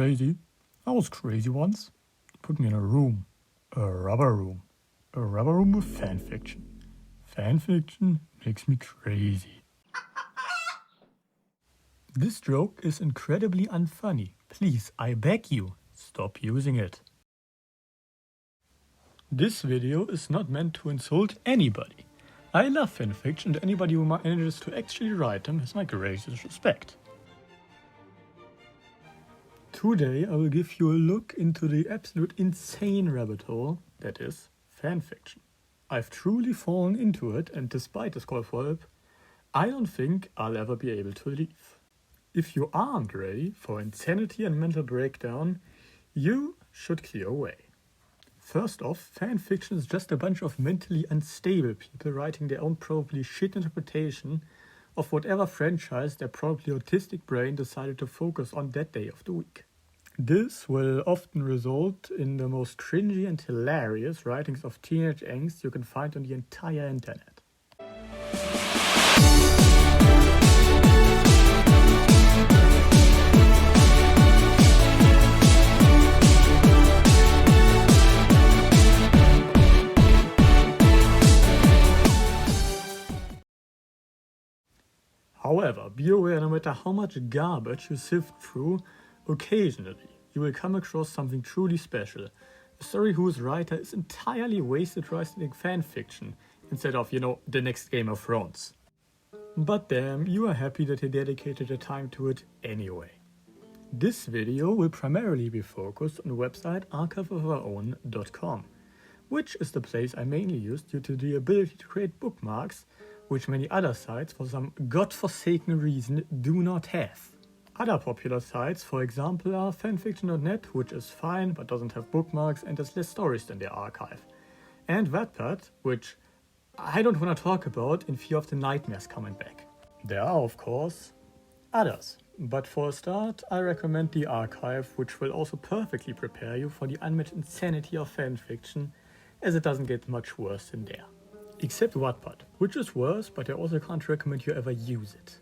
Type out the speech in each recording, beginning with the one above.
crazy? I was crazy once. Put me in a room. A rubber room. A rubber room with fanfiction. Fanfiction makes me crazy. This joke is incredibly unfunny. Please, I beg you, stop using it. This video is not meant to insult anybody. I love fanfiction and anybody who manages to actually write them has my greatest respect. Today I will give you a look into the absolute insane rabbit hole that is fanfiction. I've truly fallen into it, and despite this call for help, I don't think I'll ever be able to leave. If you aren't ready for insanity and mental breakdown, you should clear away. First off, fanfiction is just a bunch of mentally unstable people writing their own probably shit interpretation of whatever franchise their probably autistic brain decided to focus on that day of the week. This will often result in the most cringy and hilarious writings of teenage angst you can find on the entire internet. However, be aware, no matter how much garbage you sift through, occasionally you will come across something truly special. A story whose writer is entirely wasted writing fanfiction instead of, the next Game of Thrones. But damn, you are happy that he dedicated the time to it anyway. This video will primarily be focused on the website archiveofourown.com, which is the place I mainly use due to the ability to create bookmarks, which many other sites for some godforsaken reason do not have. Other popular sites, for example, are fanfiction.net, which is fine but doesn't have bookmarks and has less stories than their archive, and wattpad, which I don't want to talk about in fear of the nightmares coming back. There are, of course, others, but for a start I recommend the archive, which will also perfectly prepare you for the unmatched insanity of fanfiction, as it doesn't get much worse than there. Except Wattpad, which is worse, but I also can't recommend you ever use it.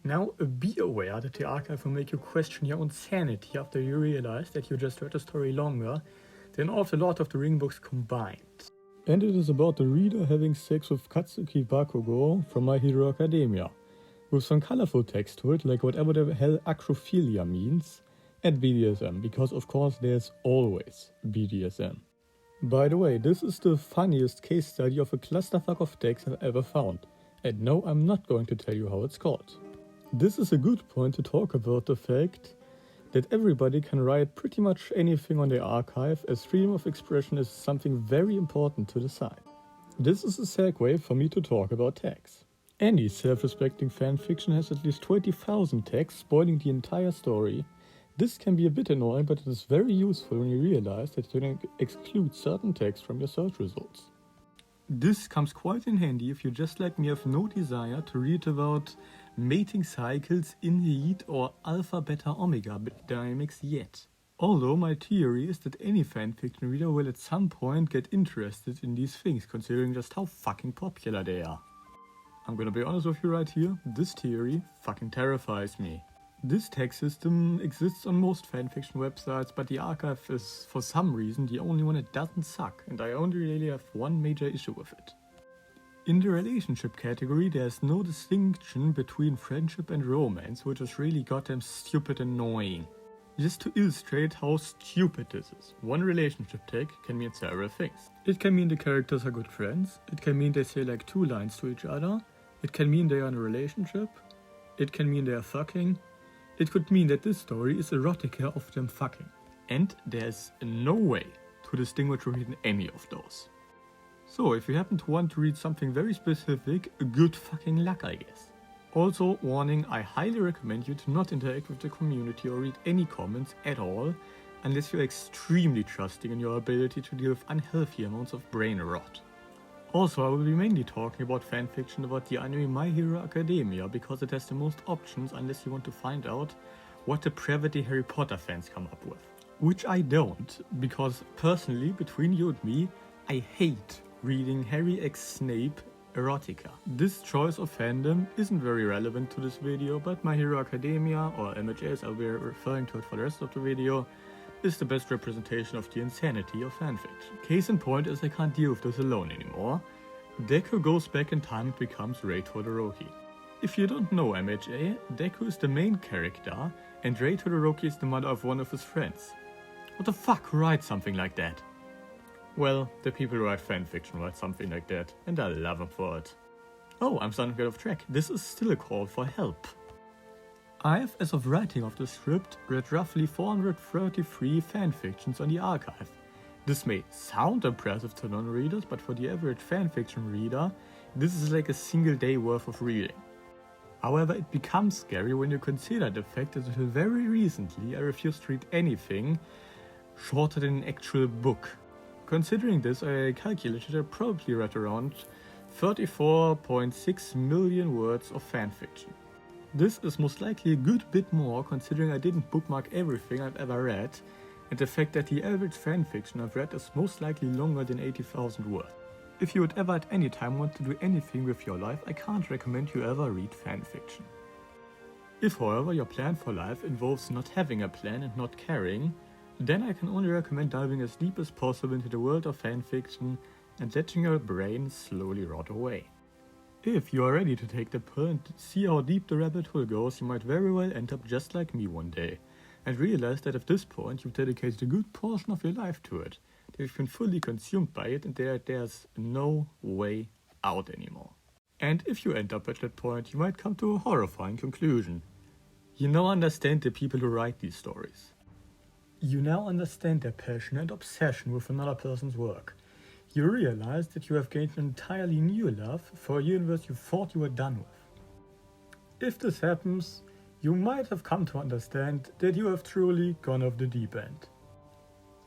Now, be aware that the archive will make you question your own sanity after you realize that you just read a story longer than all of the Lord of the Ring books combined. And it is about the reader having sex with Katsuki Bakugo from My Hero Academia, with some colorful text to it, like whatever the hell acrophilia means, and BDSM, because of course there's always BDSM. By the way, this is the funniest case study of a clusterfuck of text I've ever found, and no, I'm not going to tell you how it's called. This is a good point to talk about the fact that everybody can write pretty much anything on their archive, as freedom of expression is something very important to the site. This is a segue for me to talk about tags. Any self-respecting fanfiction has at least 20,000 tags spoiling the entire story. This can be a bit annoying, but it is very useful when you realize that you can exclude certain tags from your search results. This comes quite in handy if you, just like me, have no desire to read about mating cycles in heat or alpha-beta-omega dynamics yet. Although my theory is that any fanfiction reader will at some point get interested in these things, considering just how fucking popular they are. I'm gonna be honest with you right here, this theory fucking terrifies me. This tag system exists on most fanfiction websites, but the archive is for some reason the only one that doesn't suck, and I only really have one major issue with it. In the relationship category, there's no distinction between friendship and romance, which is really goddamn stupid and annoying. Just to illustrate how stupid this is, one relationship tag can mean several things. It can mean the characters are good friends, it can mean they say like 2 lines to each other, it can mean they are in a relationship, it can mean they are fucking, it could mean that this story is erotica of them fucking. And there's no way to distinguish between any of those. So if you happen to want to read something very specific, good fucking luck, I guess. Also, warning, I highly recommend you to not interact with the community or read any comments at all, unless you're extremely trusting in your ability to deal with unhealthy amounts of brain rot. Also, I will be mainly talking about fanfiction about the anime My Hero Academia, because it has the most options unless you want to find out what depravity Harry Potter fans come up with. Which I don't, because personally, between you and me, I hate reading Harry X Snape erotica. This choice of fandom isn't very relevant to this video, but My Hero Academia, or mha as I'll be referring to it for the rest of the video, is the best representation of the insanity of fanfiction. Case in point is I can't deal with this alone anymore. Deku goes back in time and becomes Rei Todoroki. If you don't know mha, Deku is the main character and Rei Todoroki is the mother of one of his friends. What the fuck writes something like that? Well, the people who write fanfiction write something like that, and I love them for it. Oh, I'm starting to get off track. This is still a call for help. I've, as of writing of the script, read roughly 433 fanfictions on the archive. This may sound impressive to non-readers, but for the average fanfiction reader, this is like a single day worth of reading. However, it becomes scary when you consider the fact that until very recently I refused to read anything shorter than an actual book. Considering this, I calculated I probably read around 34.6 million words of fanfiction. This is most likely a good bit more considering I didn't bookmark everything I've ever read, and the fact that the average fanfiction I've read is most likely longer than 80,000 words. If you would ever at any time want to do anything with your life, I can't recommend you ever read fanfiction. If however your plan for life involves not having a plan and not caring, then I can only recommend diving as deep as possible into the world of fanfiction and letting your brain slowly rot away. If you are ready to take the pill and see how deep the rabbit hole goes, you might very well end up just like me one day, and realize that at this point you've dedicated a good portion of your life to it, that you've been fully consumed by it and there's no way out anymore. And if you end up at that point, you might come to a horrifying conclusion. You now understand the people who write these stories. You now understand their passion and obsession with another person's work. You realize that you have gained an entirely new love for a universe you thought you were done with. If this happens, you might have come to understand that you have truly gone off the deep end.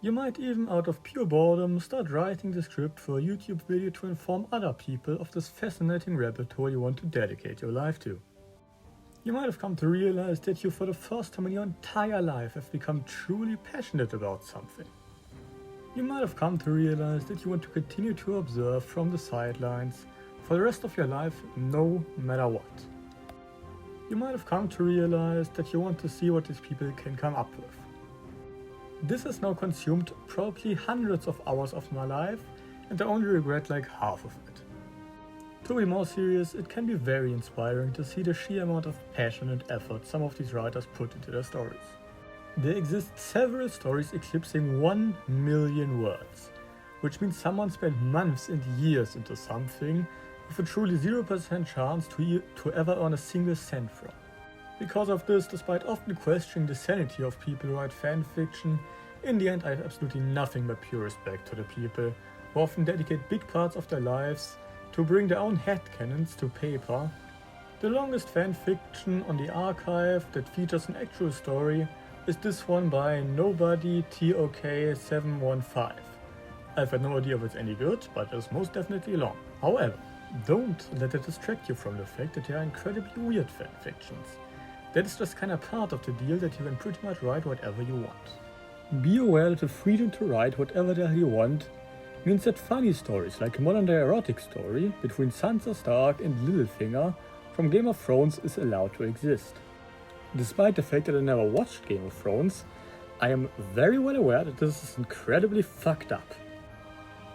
You might even, out of pure boredom, start writing the script for a YouTube video to inform other people of this fascinating rabbit hole you want to dedicate your life to. You might have come to realize that you for the first time in your entire life have become truly passionate about something. You might have come to realize that you want to continue to observe from the sidelines for the rest of your life, no matter what. You might have come to realize that you want to see what these people can come up with. This has now consumed probably hundreds of hours of my life, and I only regret like half of it. To be more serious, it can be very inspiring to see the sheer amount of passion and effort some of these writers put into their stories. There exist several stories eclipsing 1 million words, which means someone spent months and years into something with a truly 0% chance to ever earn a single cent from. Because of this, despite often questioning the sanity of people who write fanfiction, in the end I have absolutely nothing but pure respect to the people who often dedicate big parts of their lives to bring their own headcanons to paper. The longest fanfiction on the archive that features an actual story is this one by Nobody TOK715. I've had no idea if it's any good, but it's most definitely long. However, don't let it distract you from the fact that there are incredibly weird fanfictions. That is just kind of part of the deal that you can pretty much write whatever you want. Be aware that the freedom to write whatever the hell you want means that funny stories like a modern-day erotic story between Sansa Stark and Littlefinger from Game of Thrones is allowed to exist. Despite the fact that I never watched Game of Thrones, I am very well aware that this is incredibly fucked up.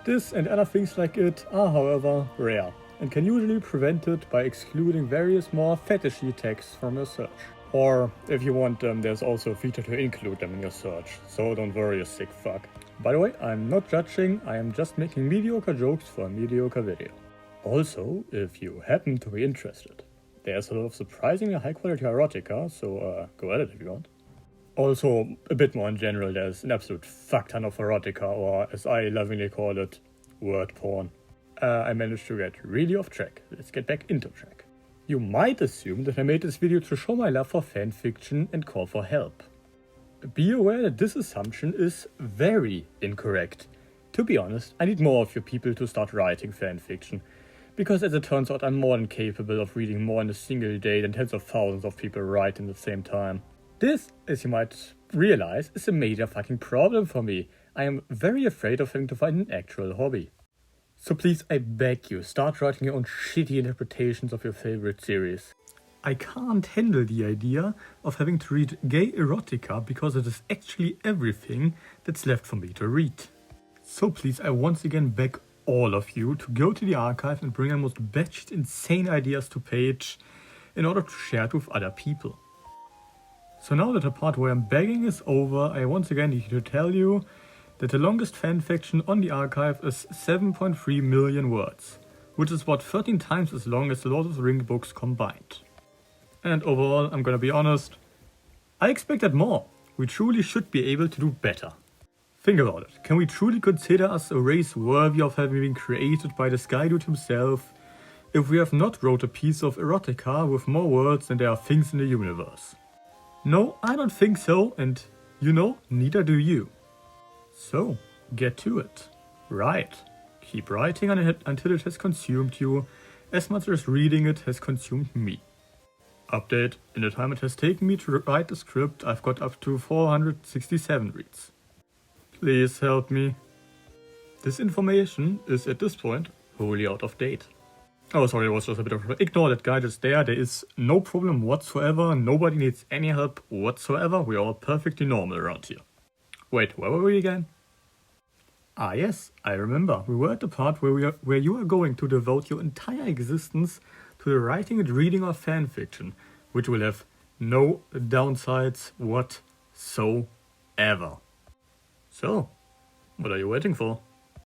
This and other things like it are, however, rare, and can usually be prevented by excluding various more fetishy texts from your search. Or, if you want them, there's also a feature to include them in your search, so don't worry, you sick fuck. By the way, I'm not judging, I am just making mediocre jokes for a mediocre video. Also, if you happen to be interested, there's a lot of surprisingly high quality erotica, so go at it if you want. Also, a bit more in general, there's an absolute fuck ton of erotica, or as I lovingly call it, word porn. I managed to get really off track. Let's get back into track. You might assume that I made this video to show my love for fanfiction and call for help. Be aware that this assumption is very incorrect. To be honest, I need more of you people to start writing fanfiction, because as it turns out I'm more than capable of reading more in a single day than tens of thousands of people write in the same time. This, as you might realize, is a major fucking problem for me. I am very afraid of having to find an actual hobby. So please, I beg you, start writing your own shitty interpretations of your favorite series. I can't handle the idea of having to read gay erotica because it is actually everything that's left for me to read. So please, I once again beg all of you to go to the archive and bring your most batshit insane ideas to page in order to share it with other people. So now that the part where I'm begging is over, I once again need to tell you that the longest fanfiction on the archive is 7.3 million words, which is about 13 times as long as the Lord of the Rings books combined. And overall, I'm gonna be honest, I expected more. We truly should be able to do better. Think about it. Can we truly consider us a race worthy of having been created by the Sky Dude himself if we have not wrote a piece of erotica with more words than there are things in the universe? No, I don't think so, and neither do you. So, get to it. Write. Keep writing until it has consumed you, as much as reading it has consumed me. Update, in the time it has taken me to write the script, I've got up to 467 reads. Please help me. This information is at this point wholly out of date. Oh, sorry, it was just a bit of ignore that guy just there. There is no problem whatsoever. Nobody needs any help whatsoever. We are all perfectly normal around here. Wait, where were we again? Ah yes, I remember. We were at the part where you are going to devote your entire existence to the writing and reading of fanfiction, which will have no downsides whatsoever. So, what are you waiting for?